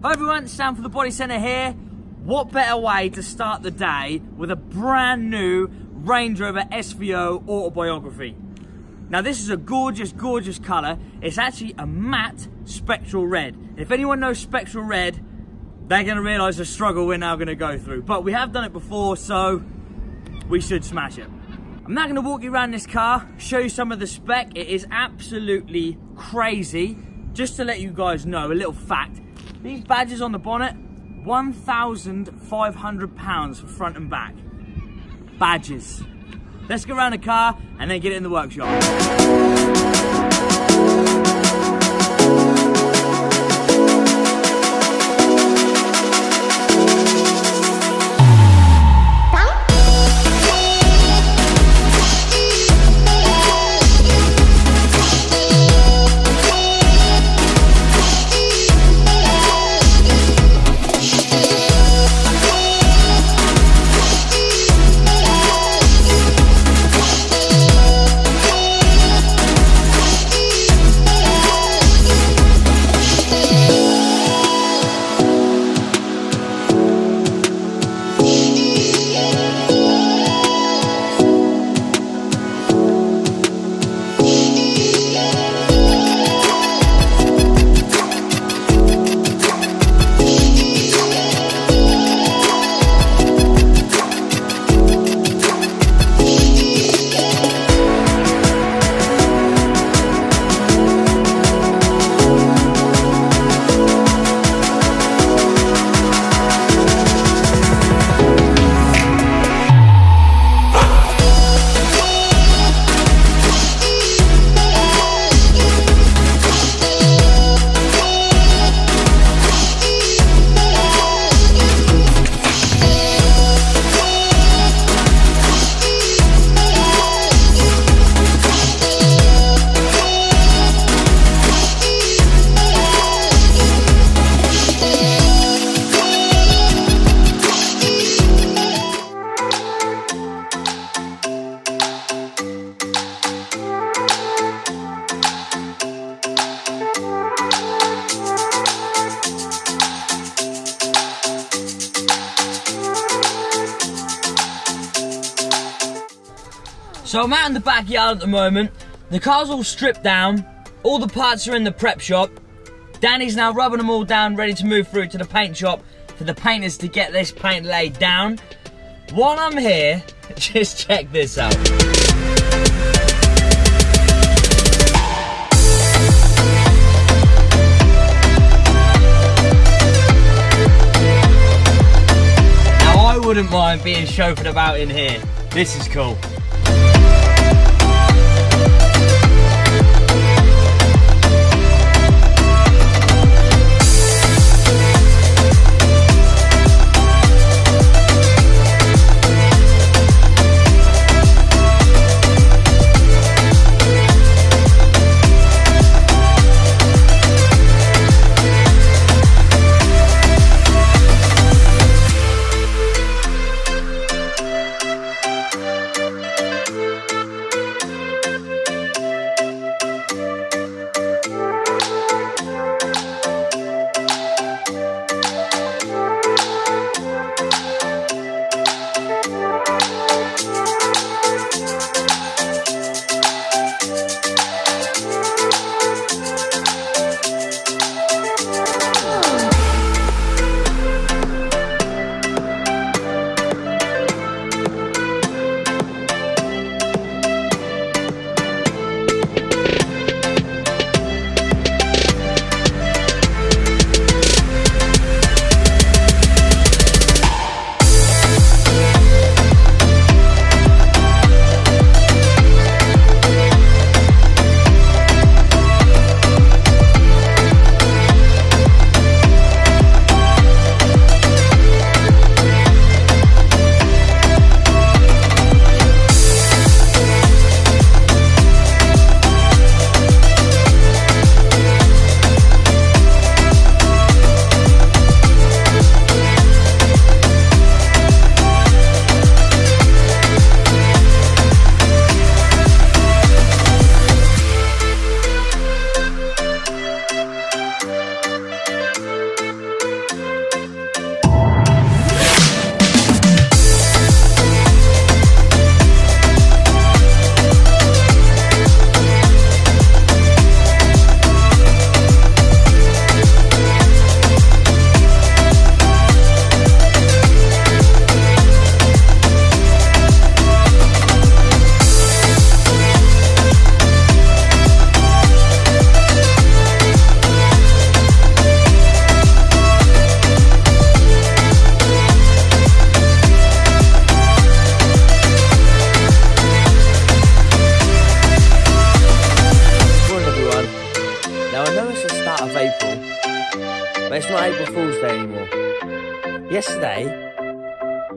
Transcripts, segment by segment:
Hi everyone, Sam from the Body Centre here. What better way to start the day with a brand new Range Rover SVO Autobiography. Now this is a gorgeous, gorgeous colour. It's actually a matte spectral red. If anyone knows spectral red, they're going to realise the struggle we're now going to go through. But we have done it before, so we should smash it. I'm now going to walk you around this car, show you some of the spec. It is absolutely crazy. Just to let you guys know, a little fact. These badges on the bonnet, £1,500 for front and back. Badges. Let's go around the car and then get it in the workshop. So I'm out in the backyard at the moment. The car's all stripped down. All the parts are in the prep shop. Danny's now rubbing them all down, ready to move through to the paint shop for the painters to get this paint laid down. While I'm here, just check this out. Now I wouldn't mind being chauffeured about in here. This is cool. but it's not April Fool's Day anymore. Yesterday,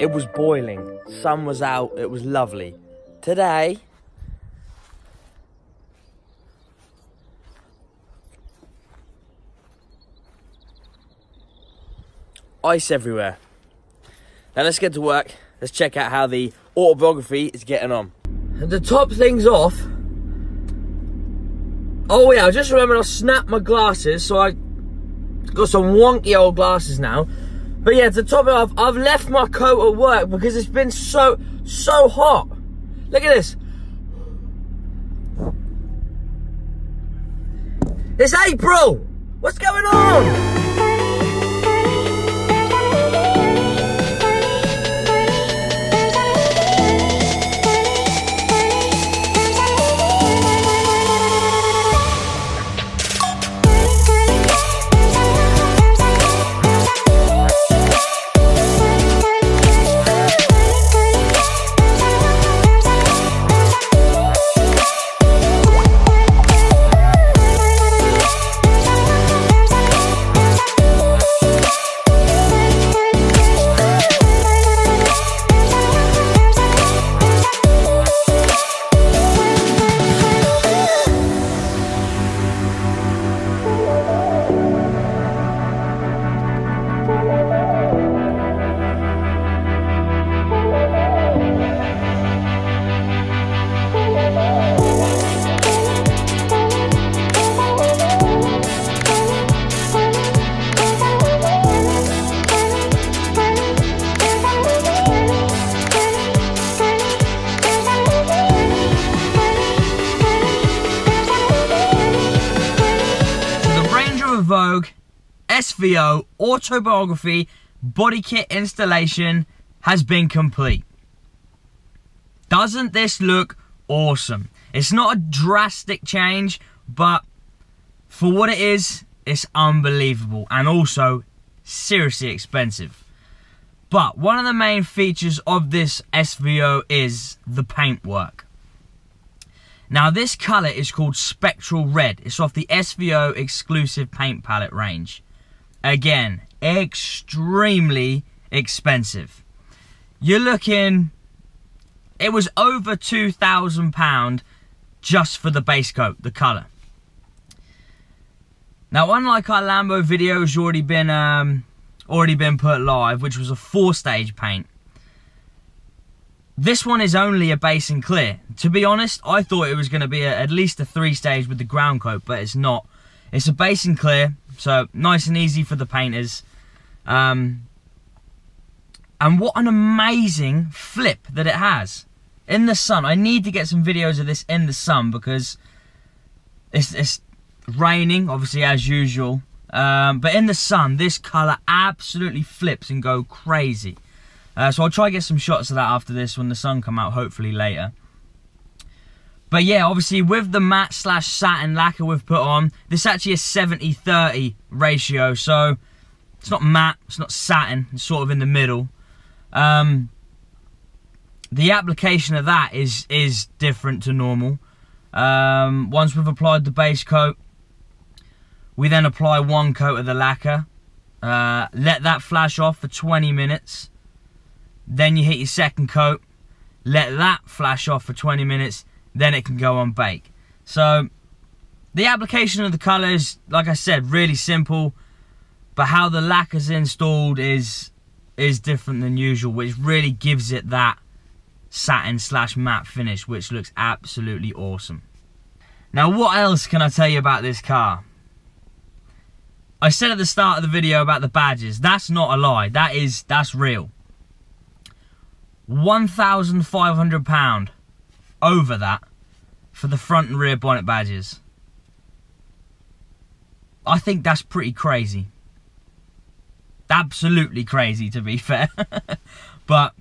it was boiling. Sun was out, it was lovely. Today, ice everywhere. Now let's get to work. Let's check out how the autobiography is getting on. And to top things off, oh yeah, I just remembered I snapped my glasses, so I got some wonky old glasses now. But yeah, to top it off, I've left my coat at work because it's been so hot. Look at this. It's April! What's going on? SVO Autobiography Bodykit installation has been complete. Doesn't this look awesome? It's not a drastic change, but for what it is, it's unbelievable and also seriously expensive. But one of the main features of this SVO is the paintwork. Now this colour is called Spectral Red. It's off the SVO exclusive paint palette range. Again, extremely expensive. You're looking, it was over £2,000 just for the base coat, the colour. Now unlike our Lambo video, which already been put live, which was a 4-stage paint, this one is only a base and clear. To be honest, I thought it was going to be at least a 3-stage with the ground coat, but it's not. It's a base and clear, so nice and easy for the painters. And what an amazing flip that it has. In the sun, I need to get some videos of this in the sun because it's raining, obviously, as usual. But in the sun, this colour absolutely flips and go crazy. So I'll try to get some shots of that after this when the sun come out, hopefully later. But yeah, obviously with the matte / satin lacquer we've put on, this is actually a 70-30 ratio. So it's not matte, it's not satin, it's sort of in the middle. The application of that is different to normal. Once we've applied the base coat, we then apply 1 coat of the lacquer. Let that flash off for 20 minutes. Then you hit your 2nd coat. Let that flash off for 20 minutes. Then it can go on bake. So the application of the colour is, like I said, really simple. But how the lacquer's installed is different than usual, which really gives it that satin / matte finish, which looks absolutely awesome. Now what else can I tell you about this car? I said at the start of the video about the badges. That's not a lie. That's real. £1,500 over that for the front and rear bonnet badges. I think that's pretty crazy. Absolutely crazy, to be fair. But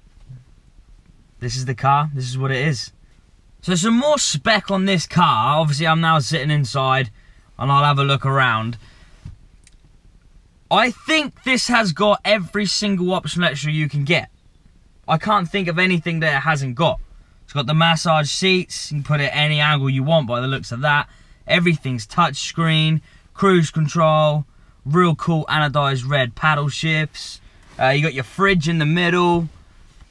this is the car. This is what it is. So some more spec on this car. Obviously I'm now sitting inside and I'll have a look around. I think this has got every single optional extra you can get. I can't think of anything that it hasn't got. It's got the massage seats. You can put it any angle you want by the looks of that. Everything's touch screen, cruise control, Real cool anodized red paddle shifts. You got your fridge in the middle.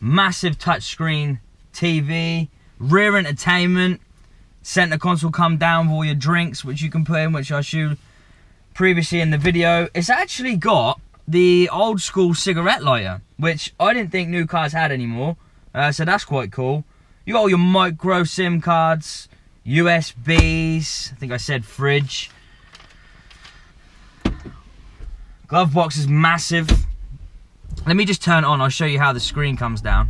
Massive touchscreen TV. Rear entertainment. Center console come down with all your drinks, which you can put in, which I showed previously in the video. It's actually got the old school cigarette lighter, which I didn't think new cars had anymore. So that's quite cool. You got all your micro SIM cards, USBs, I think I said fridge. Glove box is massive. Let me just turn it on, I'll show you how the screen comes down.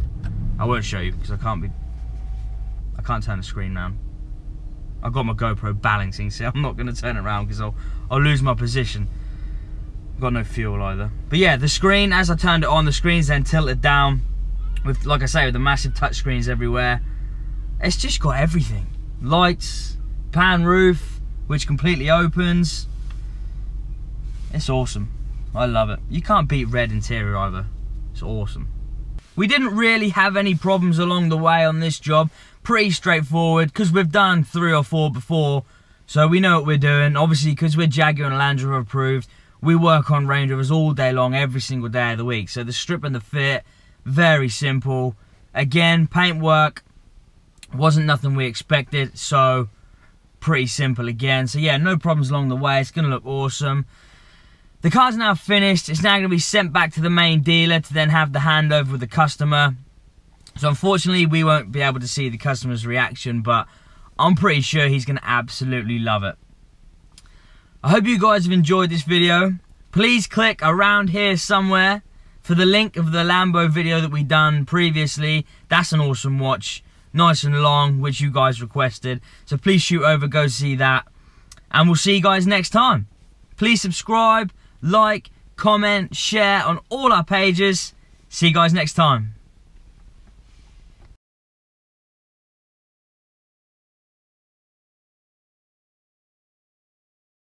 I won't show you because I can't turn the screen around. I've got my GoPro balancing, so I'm not going to turn it around because I'll lose my position. Got no fuel either. But yeah, the screen, as I turned it on, the screen's then tilted down with, like I say, with the massive touch screens everywhere. It's just got everything. Lights, pan roof, which completely opens. It's awesome. I love it. You can't beat red interior either. It's awesome. We didn't really have any problems along the way on this job. Pretty straightforward, because we've done 3 or 4 before, so we know what we're doing. Obviously, because we're Jaguar and Land Rover approved, we work on Range Rovers all day long, every single day of the week. So the strip and the fit, very simple. Again, paintwork wasn't nothing we expected, so pretty simple again. So yeah, no problems along the way. It's going to look awesome. The car's now finished. It's now going to be sent back to the main dealer to then have the handover with the customer. So unfortunately, we won't be able to see the customer's reaction, but I'm pretty sure he's going to absolutely love it. I hope you guys have enjoyed this video. Please click around here somewhere for the link of the Lambo video that we done previously. That's an awesome watch. Nice and long, which you guys requested. So please shoot over, go see that. And we'll see you guys next time. Please subscribe, like, comment, share on all our pages. See you guys next time.